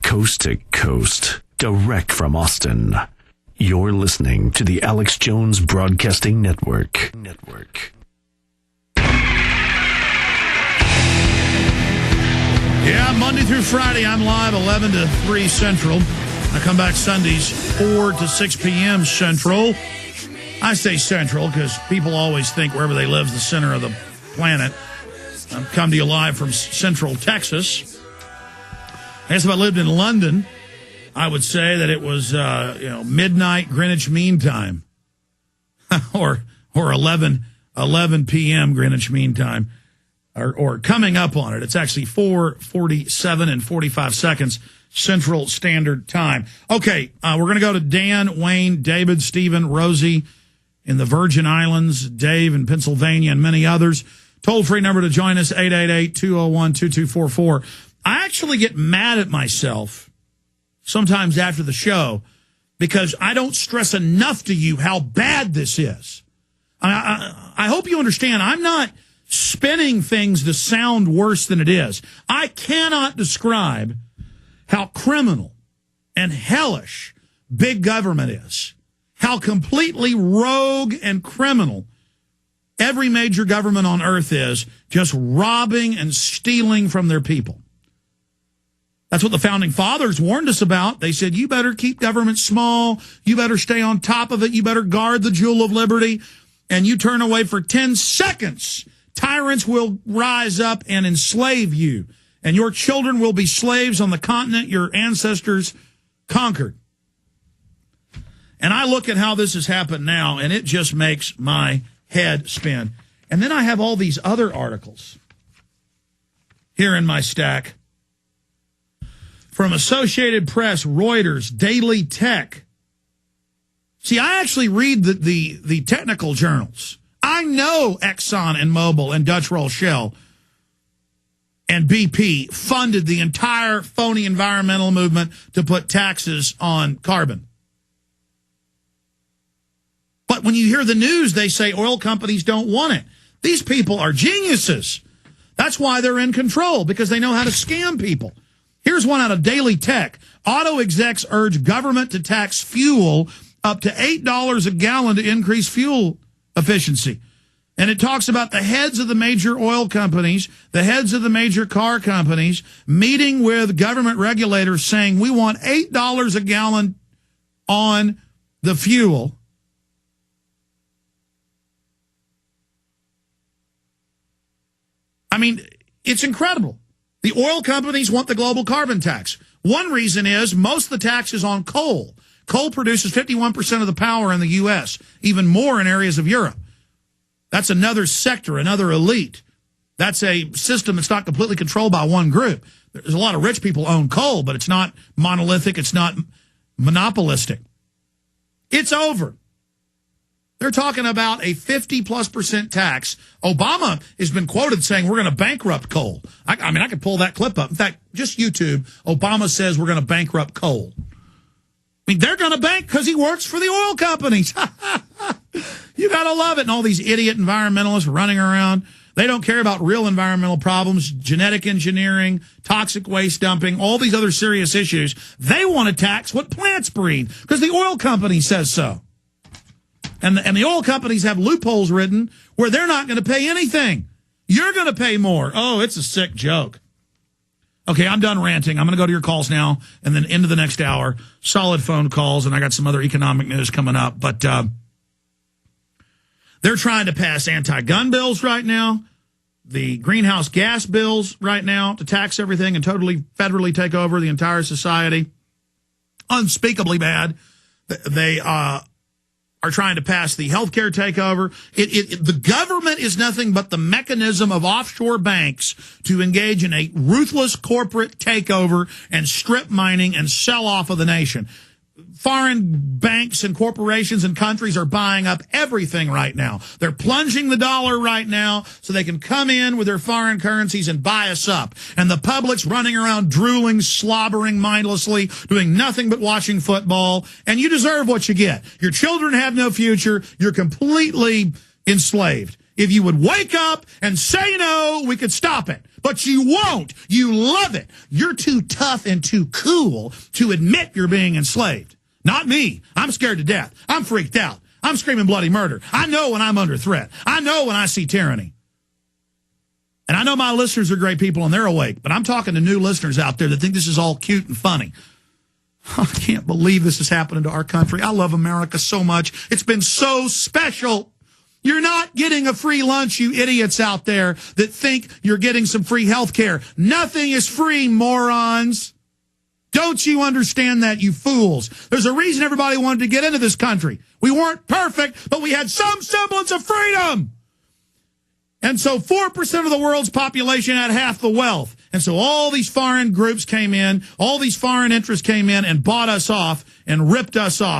coast to coast, direct from Austin. You're listening to the Alex Jones Broadcasting Network. Yeah, Monday through Friday, I'm live 11 to 3 Central. I come back Sundays 4 to 6 p.m. Central. I say Central because people always think wherever they live is the center of the planet. I've come to you live from Central Texas. I guess if I lived in London, I would say that it was midnight Greenwich Mean Time or 11 p.m. Greenwich Mean Time or coming up on it. It's actually 4:47 and 45 seconds Central Standard Time. Okay, we're going to go to Dan, Wayne, David, Stephen, Rosie in the Virgin Islands, Dave in Pennsylvania, and many others. Toll-free number to join us, 888-201-2244. I actually get mad at myself sometimes after the show because I don't stress enough to you how bad this is. I hope you understand. I'm not spinning things to sound worse than it is. I cannot describe how criminal and hellish big government is, how completely rogue and criminal every major government on earth is, just robbing and stealing from their people. That's what the Founding Fathers warned us about. They said, you better keep government small. You better stay on top of it. You better guard the jewel of liberty. And you turn away for 10 seconds, tyrants will rise up and enslave you. And your children will be slaves on the continent your ancestors conquered. And I look at how this has happened now, and it just makes my head spin. And then I have all these other articles here in my stack. From Associated Press, Reuters, Daily Tech. See, I actually read the technical journals. I know Exxon and Mobil and Dutch Roll Shell and BP funded the entire phony environmental movement to put taxes on carbon. But when you hear the news, they say oil companies don't want it. These people are geniuses. That's why they're in control, because they know how to scam people. Here's one out of Daily Tech. Auto execs urge government to tax fuel up to $8 a gallon to increase fuel efficiency. And it talks about the heads of the major oil companies, the heads of the major car companies, meeting with government regulators saying, we want $8 a gallon on the fuel. I mean, it's incredible. The oil companies want the global carbon tax. One reason is most of the tax is on coal. Coal produces 51% of the power in the U.S., even more in areas of Europe. That's another sector, another elite. That's a system that's not completely controlled by one group. There's a lot of rich people own coal, but it's not monolithic. It's not monopolistic. It's over. They're talking about a 50+% tax. Obama has been quoted saying we're going to bankrupt coal. I mean, I could pull that clip up. In fact, just YouTube, Obama says we're going to bankrupt coal. I mean, they're going to bank because he works for the oil companies. You got to love it. And all these idiot environmentalists running around. They don't care about real environmental problems, genetic engineering, toxic waste dumping, all these other serious issues. They want to tax what plants breathe because the oil company says so. And the oil companies have loopholes written where they're not going to pay anything. You're going to pay more. Oh, it's a sick joke. Okay, I'm done ranting. I'm going to go to your calls now and then into the next hour. Solid phone calls, and I got some other economic news coming up. But they're trying to pass anti-gun bills right now, the greenhouse gas bills right now to tax everything and totally federally take over the entire society. Unspeakably bad. They are trying to pass the healthcare takeover. The government is nothing but the mechanism of offshore banks to engage in a ruthless corporate takeover and strip mining and sell off of the nation. Foreign banks and corporations and countries are buying up everything right now. They're plunging the dollar right now so they can come in with their foreign currencies and buy us up. And the public's running around drooling, slobbering mindlessly, doing nothing but watching football. And you deserve what you get. Your children have no future. You're completely enslaved. If you would wake up and say no, we could stop it. But you won't. You love it. You're too tough and too cool to admit you're being enslaved. Not me. I'm scared to death. I'm freaked out. I'm screaming bloody murder. I know when I'm under threat. I know when I see tyranny. And I know my listeners are great people and they're awake, but I'm talking to new listeners out there that think this is all cute and funny. I can't believe this is happening to our country. I love America so much. It's been so special. You're not getting a free lunch, you idiots out there that think you're getting some free health care. Nothing is free, morons. Don't you understand that, you fools? There's a reason everybody wanted to get into this country. We weren't perfect, but we had some semblance of freedom. And so 4% of the world's population had half the wealth. And so all these foreign groups came in, all these foreign interests came in and bought us off and ripped us off.